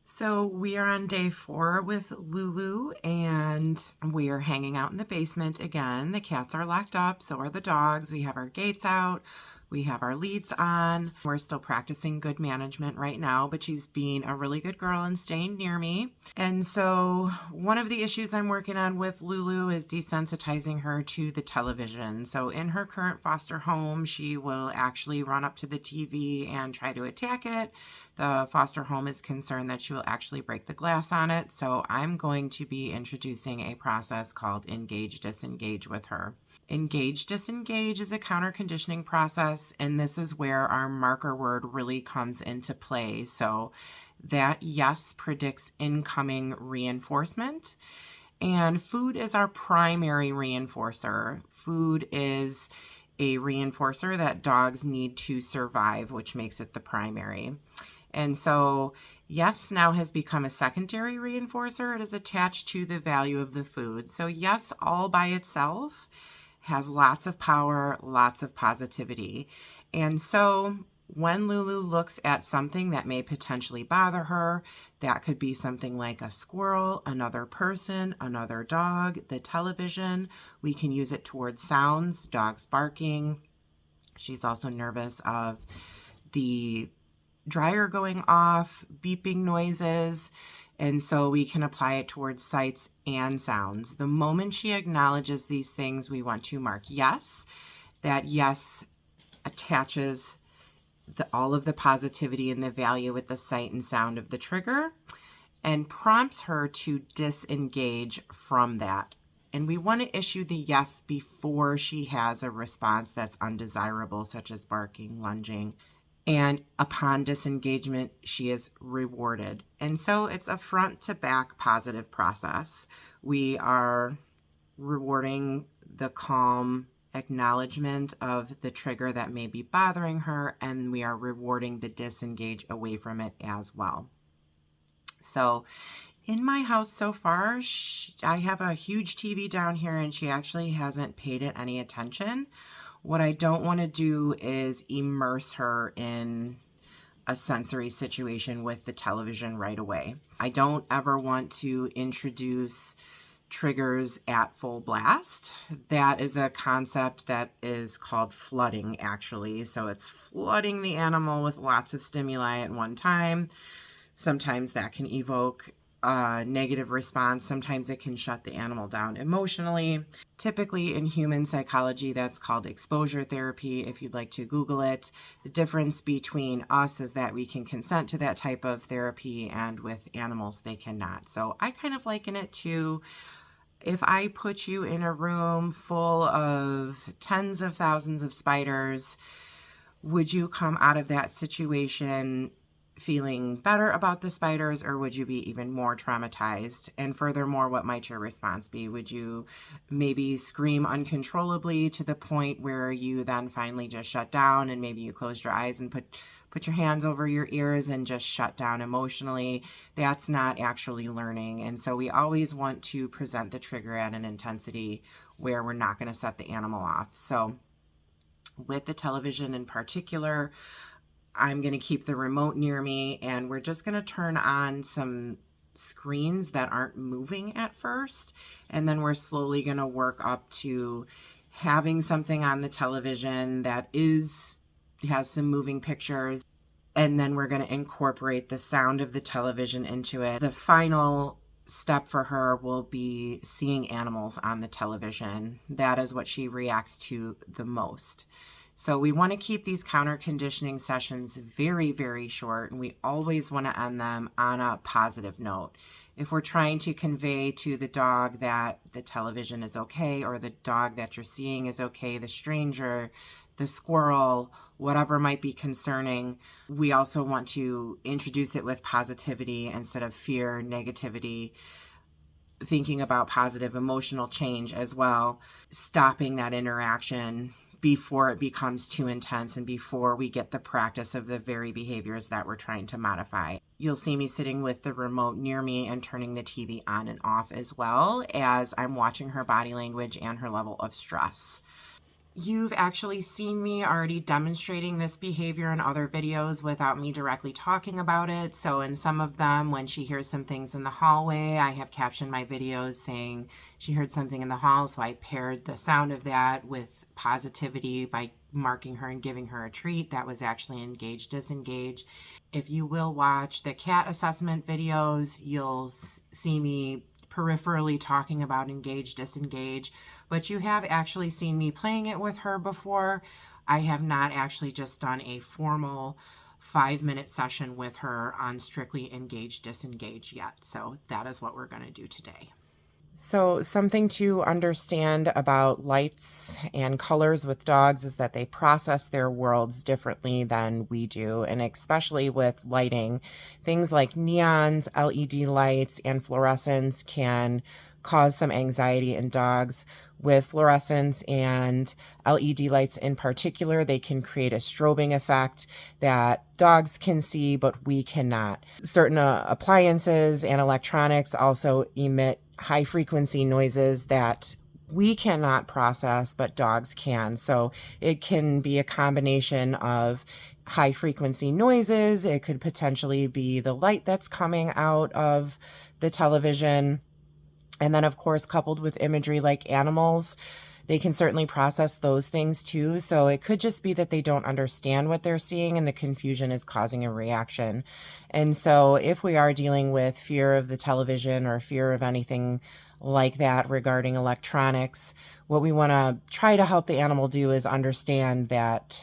So we are on day 4 with Lulu, and we are hanging out in the basement again. The cats are locked up, so are the dogs. We have our gates out. We have our leads on. We're still practicing good management right now, but she's being a really good girl and staying near me. And so one of the issues I'm working on with Lulu is desensitizing her to the television. So in her current foster home, she will actually run up to the TV and try to attack it. The foster home is concerned that she will actually break the glass on it. So I'm going to be introducing a process called engage-disengage with her. Engage-disengage is a counter-conditioning process, and this is where our marker word really comes into play. So that yes predicts incoming reinforcement, and food is our primary reinforcer. Food is a reinforcer that dogs need to survive, which makes it the primary. And so yes now has become a secondary reinforcer. It is attached to the value of the food. So yes all by itself has lots of power, lots of positivity. And so when Lulu looks at something that may potentially bother her, that could be something like a squirrel, another person, another dog, the television. We can use it towards sounds, dogs barking. She's also nervous of the dryer going off, beeping noises. And so we can apply it towards sights and sounds. The moment she acknowledges these things, we want to mark yes. That yes attaches all of the positivity and the value with the sight and sound of the trigger and prompts her to disengage from that. And we want to issue the yes before she has a response that's undesirable, such as barking, lunging. And upon disengagement, she is rewarded. And so it's a front to back positive process. We are rewarding the calm acknowledgement of the trigger that may be bothering her, and we are rewarding the disengage away from it as well. So in my house so far, I have a huge TV down here, and she actually hasn't paid it any attention. What I don't want to do is immerse her in a sensory situation with the television right away. I don't ever want to introduce triggers at full blast. That is a concept that is called flooding, actually. So it's flooding the animal with lots of stimuli at one time. Sometimes that can evoke a negative response. Sometimes it can shut the animal down emotionally. Typically in human psychology, that's called exposure therapy, if you'd like to Google it. The difference between us is that we can consent to that type of therapy, and with animals, they cannot. So I kind of liken it to if I put you in a room full of tens of thousands of spiders, would you come out of that situation feeling better about the spiders, or would you be even more traumatized? And furthermore, what might your response be? Would you maybe scream uncontrollably to the point where you then finally just shut down, and maybe you closed your eyes and put your hands over your ears and just shut down emotionally? That's not actually learning. And so we always want to present the trigger at an intensity where we're not going to set the animal off. So with the television in particular, I'm going to keep the remote near me, and we're just going to turn on some screens that aren't moving at first. And then we're slowly going to work up to having something on the television that has some moving pictures. And then we're going to incorporate the sound of the television into it. The final step for her will be seeing animals on the television. That is what she reacts to the most. So we want to keep these counter conditioning sessions very, very short, and we always want to end them on a positive note. If we're trying to convey to the dog that the television is okay, or the dog that you're seeing is okay, the stranger, the squirrel, whatever might be concerning, we also want to introduce it with positivity instead of fear, negativity, thinking about positive emotional change as well, stopping that interaction before it becomes too intense and before we get the practice of the very behaviors that we're trying to modify. You'll see me sitting with the remote near me and turning the TV on and off, as well as I'm watching her body language and her level of stress. You've actually seen me already demonstrating this behavior in other videos without me directly talking about it. So in some of them, when she hears some things in the hallway, I have captioned my videos saying she heard something in the hall. So I paired the sound of that with positivity by marking her and giving her a treat. That was actually engage, disengage. If you will watch the cat assessment videos, you'll see me peripherally talking about engage, disengage, but you have actually seen me playing it with her before. I have not actually just done a formal 5-minute session with her on strictly engage, disengage yet. So that is what we're going to do today. So something to understand about lights and colors with dogs is that they process their worlds differently than we do, and especially with lighting. Things like neons, LED lights, and fluorescence can cause some anxiety in dogs. With fluorescence and LED lights in particular, they can create a strobing effect that dogs can see, but we cannot. Certain appliances and electronics also emit high frequency noises that we cannot process, but dogs can. So it can be a combination of high frequency noises. It could potentially be the light that's coming out of the television. And then, of course, coupled with imagery like animals, they can certainly process those things too. So it could just be that they don't understand what they're seeing and the confusion is causing a reaction. And so if we are dealing with fear of the television or fear of anything like that regarding electronics, what we want to try to help the animal do is understand that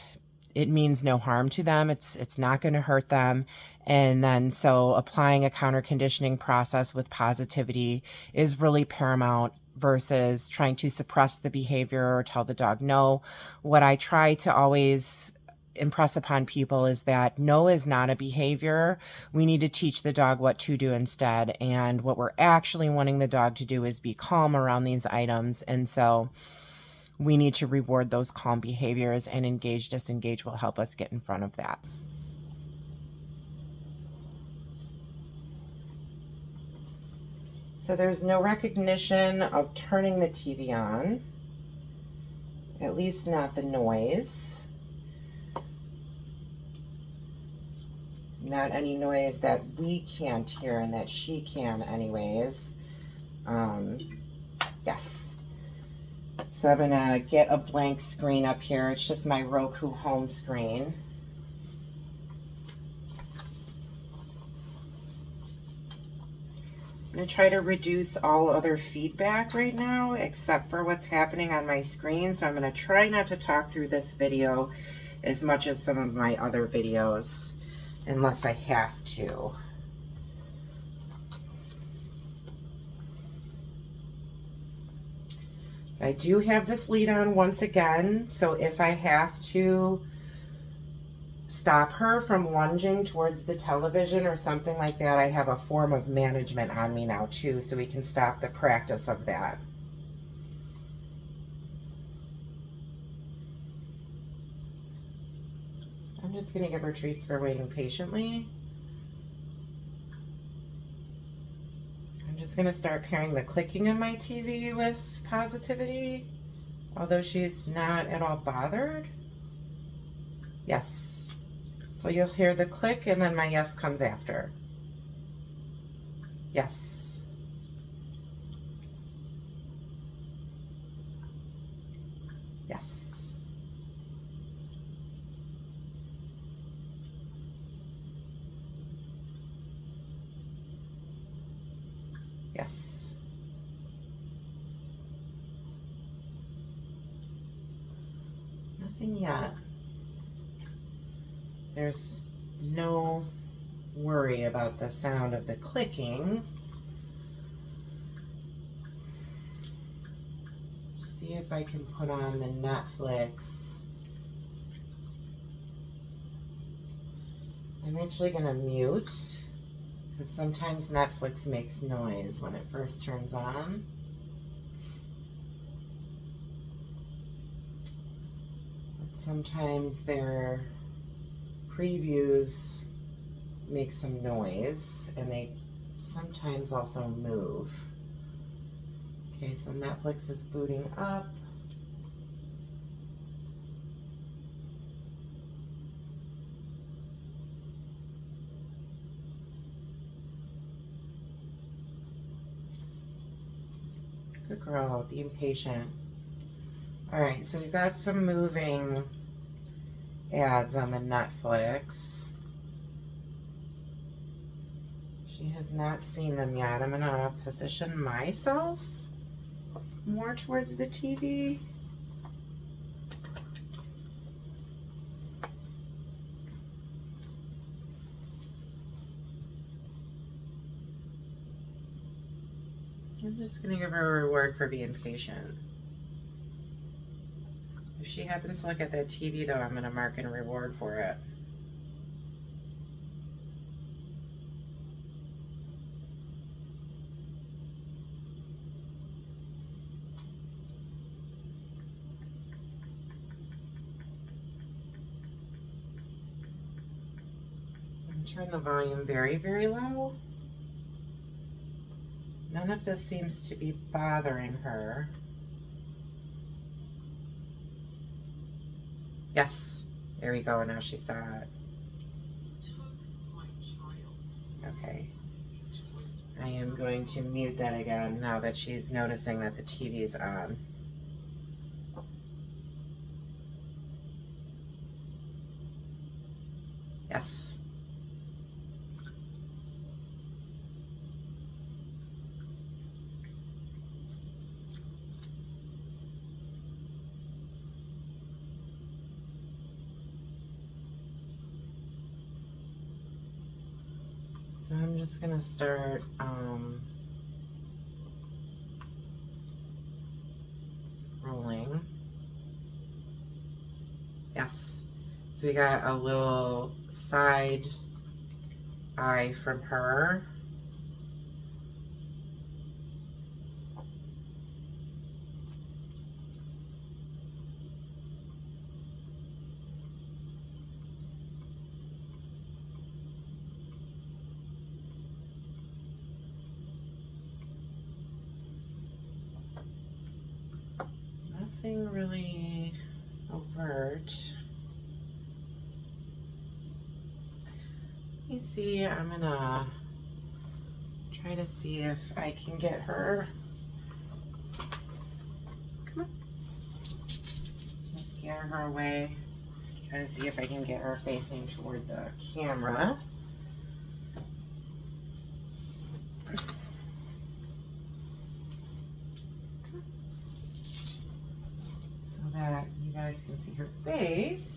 it means no harm to them. It's not going to hurt them. And then so applying a counter conditioning process with positivity is really paramount versus trying to suppress the behavior or tell the dog no. What I try to always impress upon people is that no is not a behavior. We need to teach the dog what to do instead. And what we're actually wanting the dog to do is be calm around these items. And so we need to reward those calm behaviors, and engage, disengage will help us get in front of that. So there's no recognition of turning the TV on, at least not the noise. Not any noise that we can't hear and that she can anyways. Yes. So I'm gonna get a blank screen up here. It's just my Roku home screen. I'm gonna try to reduce all other feedback right now except for what's happening on my screen. So I'm gonna try not to talk through this video as much as some of my other videos, unless I have to. I do have this lead on once again, so if I have to stop her from lunging towards the television or something like that, I have a form of management on me now too, so we can stop the practice of that. I'm just going to give her treats for waiting patiently. I'm just going to start pairing the clicking of my TV with positivity, although she's not at all bothered. Yes. So you'll hear the click and then my yes comes after. Yes. Yes. Yes. Nothing yet. There's no worry about the sound of the clicking. See if I can put on the Netflix. I'm actually going to mute, because sometimes Netflix makes noise when it first turns on. But sometimes their previews make some noise, and they sometimes also move. Okay, so Netflix is booting up. Girl, being patient. All right, so we've got some moving ads on the Netflix. She has not seen them yet. I'm gonna position myself more towards the TV. I'm just gonna give her a reward for being patient. If she happens to look at that TV though, I'm gonna mark in a reward for it. Turn the volume very, very low. None of this seems to be bothering her. Yes, there we go. Now she saw it. Okay. I am going to mute that again now that she's noticing that the TV is on. Yes. So I'm just gonna start scrolling. Yes. So we got a little side eye from her. Nothing really overt. Let me see, I'm gonna try to see if I can get her. Come on. Let's scare her away. Try to see if I can get her facing toward the camera. So that you guys can see her face.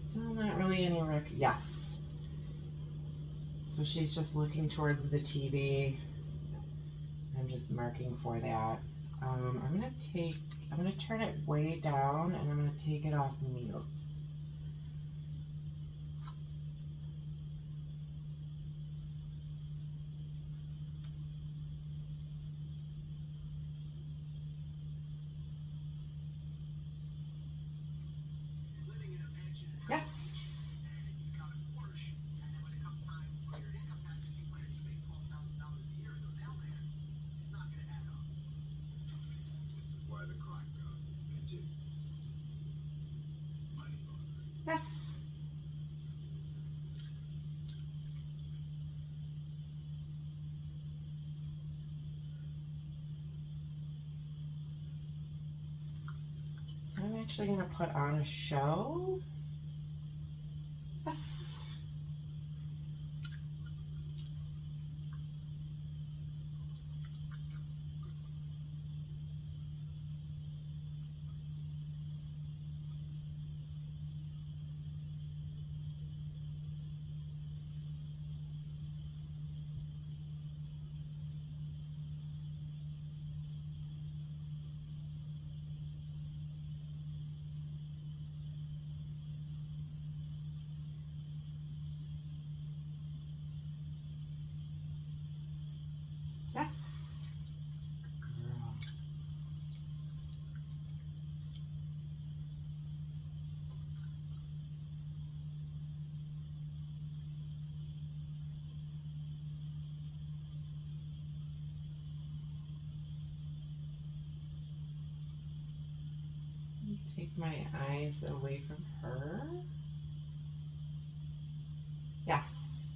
Still not really any yes. So she's just looking towards the TV. I'm just marking for that. I'm gonna turn it way down and I'm gonna take it off mute. Yes. Yes. So I'm actually going to put on a show. Yes. Yes. Girl. Take my eyes away from her. Yes.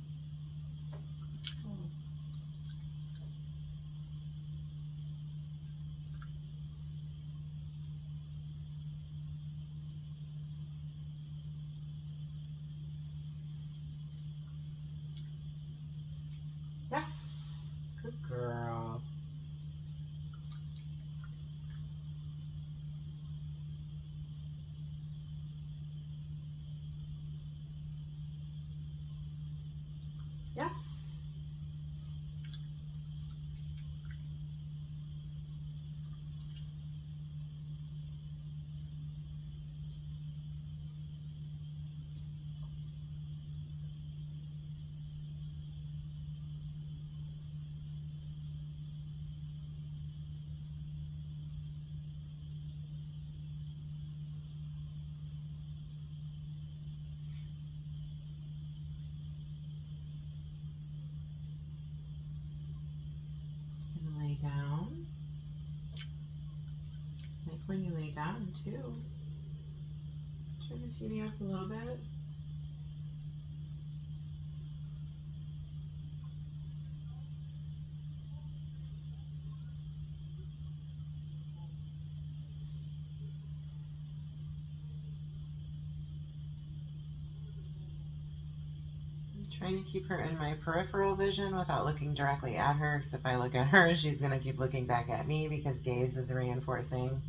Yes. Good girl. Yes. And lay down. Like when you lay down too. Turn the TV up a little bit. Trying to keep her in my peripheral vision without looking directly at her, because if I look at her, she's going to keep looking back at me because gaze is reinforcing.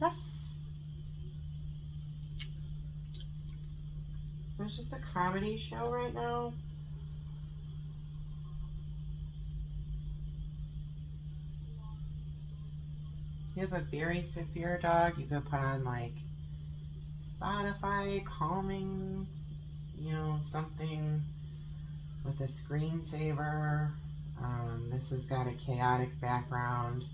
Yes. So it's just a comedy show right now. If you have a very severe dog, you could put on like Spotify, calming, you know, something with a screensaver. This has got a chaotic background.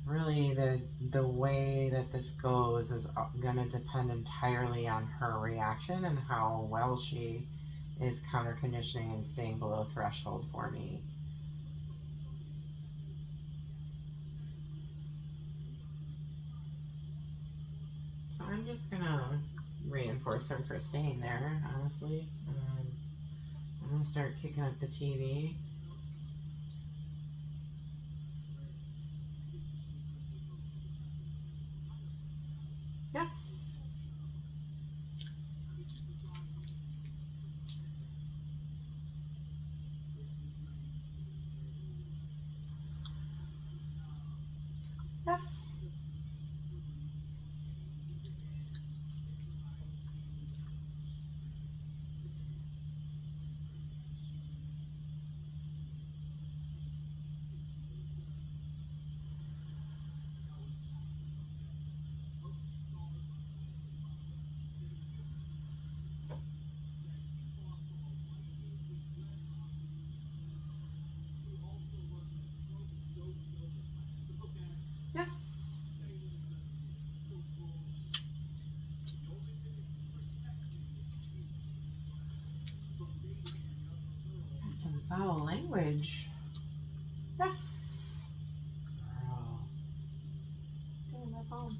Really, the way that this goes is going to depend entirely on her reaction and how well she is counter conditioning and staying below threshold for me. So I'm just going to reinforce her for staying there, honestly. I'm going to start kicking up the TV. Yes. Yes. Yes. That's some foul language. Yes. Girl. Get in that phone.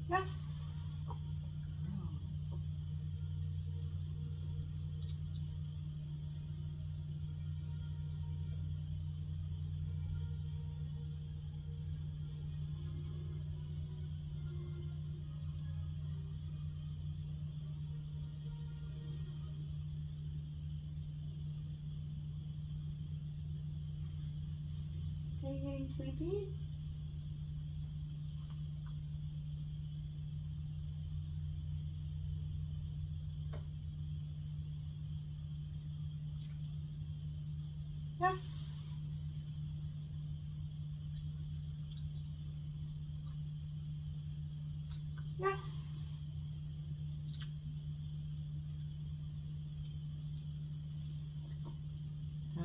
Yes. Are you getting sleepy? Yes. Yes.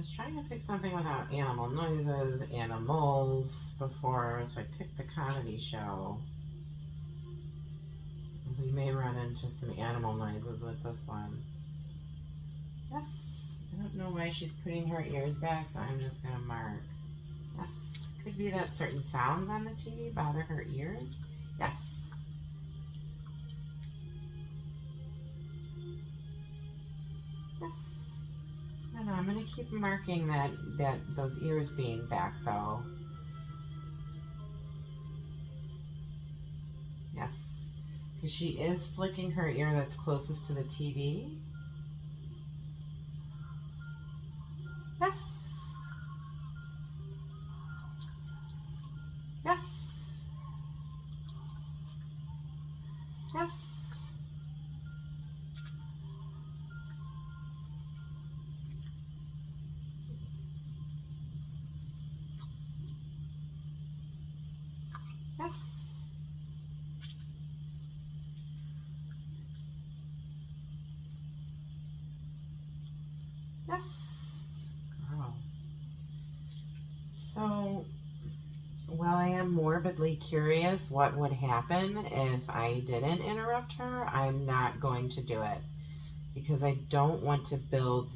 was trying to pick something without animal noises, animals before, so I picked the comedy show. We may run into some animal noises with this one. Yes, I don't know why she's putting her ears back, so I'm just going to mark. Yes, could be that certain sounds on the TV bother her ears. Yes. Yes. No, I'm going to keep marking that those ears being back, though. Yes, because she is flicking her ear that's closest to the TV. Yes. Yes. Yes. Yes. Yes. Girl. So, while I am morbidly curious what would happen if I didn't interrupt her, I'm not going to do it because I don't want to build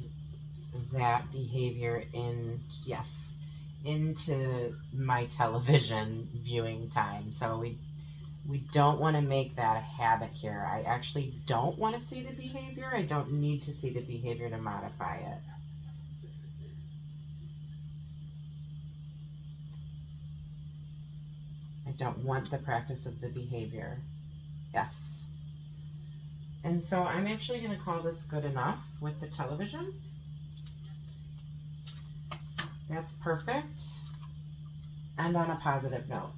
that behavior into my television viewing time. So we don't want to make that a habit here. I actually don't want to see the behavior. I don't need to see the behavior to modify it. I don't want the practice of the behavior. Yes. And so I'm actually going to call this good enough with the television. That's perfect. And on a positive note.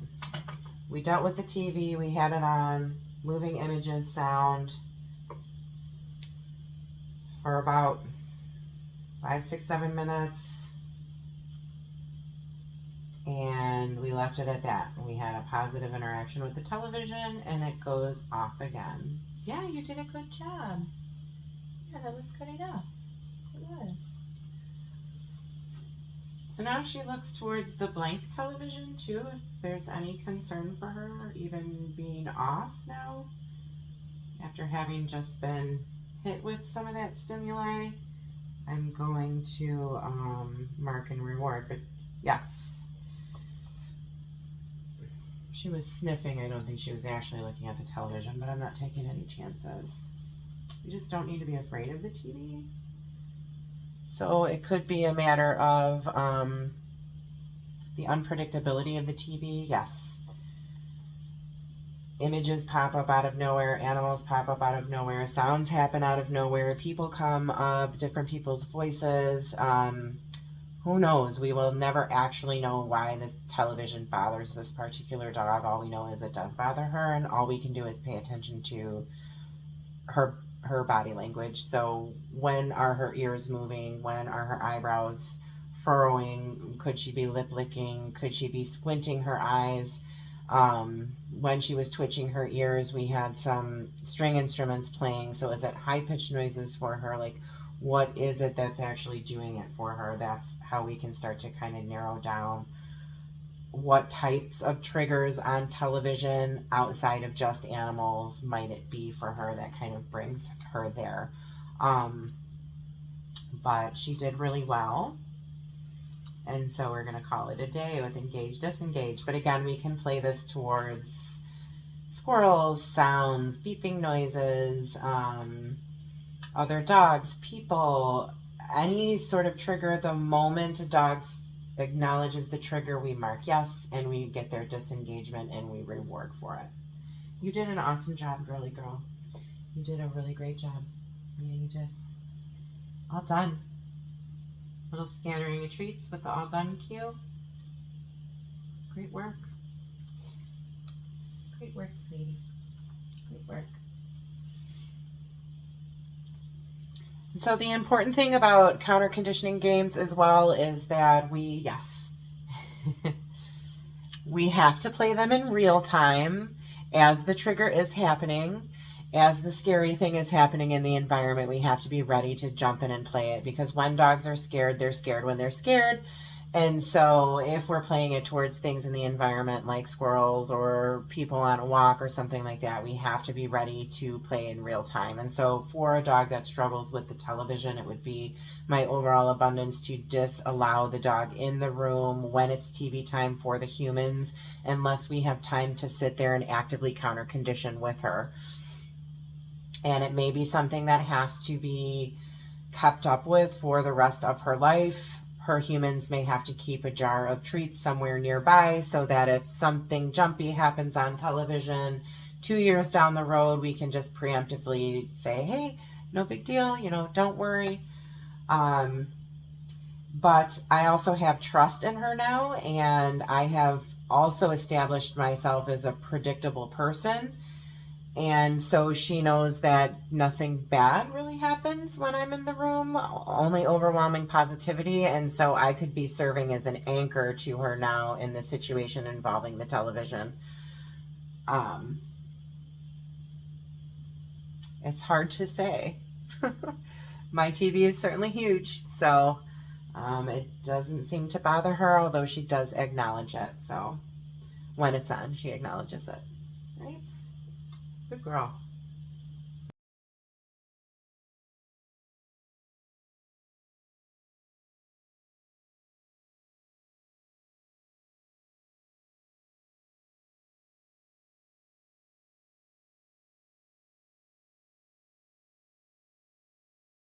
We dealt with the TV, we had it on, moving images, sound, for about 5, 6, 7 minutes. And we left it at that. We had a positive interaction with the television, and it goes off again. Yeah, you did a good job. Yeah, that was good enough. It was. So now she looks towards the blank television too, if there's any concern for her even being off now, after having just been hit with some of that stimuli. I'm going to mark and reward, but yes. She was sniffing. I don't think she was actually looking at the television, but I'm not taking any chances. You just don't need to be afraid of the TV. So it could be a matter of the unpredictability of the TV. Yes. Images pop up out of nowhere. Animals pop up out of nowhere. Sounds happen out of nowhere. People come up. Different people's voices. Who knows? We will never actually know why this television bothers this particular dog. All we know is it does bother her, and all we can do is pay attention to her body language. So when are her ears moving? When are her eyebrows furrowing? Could she be lip licking? Could she be squinting her eyes? When she was twitching her ears, we had some string instruments playing. So is it high-pitched noises for her? Like, what is it that's actually doing it for her? That's how we can start to kind of narrow down what types of triggers on television outside of just animals might it be for her that kind of brings her there. But she did really well. And so we're going to call it a day with engage, disengage. But again, we can play this towards squirrels, sounds, beeping noises, other dogs, people, any sort of trigger. The moment a dog acknowledges the trigger, we mark yes, and we get their disengagement and we reward for it. You did an awesome job, girly girl. You did a really great job. Yeah, you did. All done. Little scattering of treats with the all done cue. Great work. Great work, sweetie. Great work. So the important thing about counter conditioning games as well is that we have to play them in real time as the trigger is happening. as the scary thing is happening in the environment, we have to be ready to jump in and play it, because when dogs are scared, they're scared when they're scared. And so if we're playing it towards things in the environment like squirrels or people on a walk or something like that, we have to be ready to play in real time. And so for a dog that struggles with the television, it would be my overall abundance to disallow the dog in the room when it's TV time for the humans, unless we have time to sit there and actively counter condition with her. And it may be something that has to be kept up with for the rest of her life. Her humans may have to keep a jar of treats somewhere nearby so that if something jumpy happens on television 2 years down the road, we can just preemptively say, hey, no big deal, you know, don't worry. But I also have trust in her now, and I have also established myself as a predictable person. And so she knows that nothing bad really happens when I'm in the room, only overwhelming positivity. And so I could be serving as an anchor to her now in the situation involving the television. It's hard to say. My TV is certainly huge, so it doesn't seem to bother her, although she does acknowledge it. So when it's on, she acknowledges it, right? Good girl.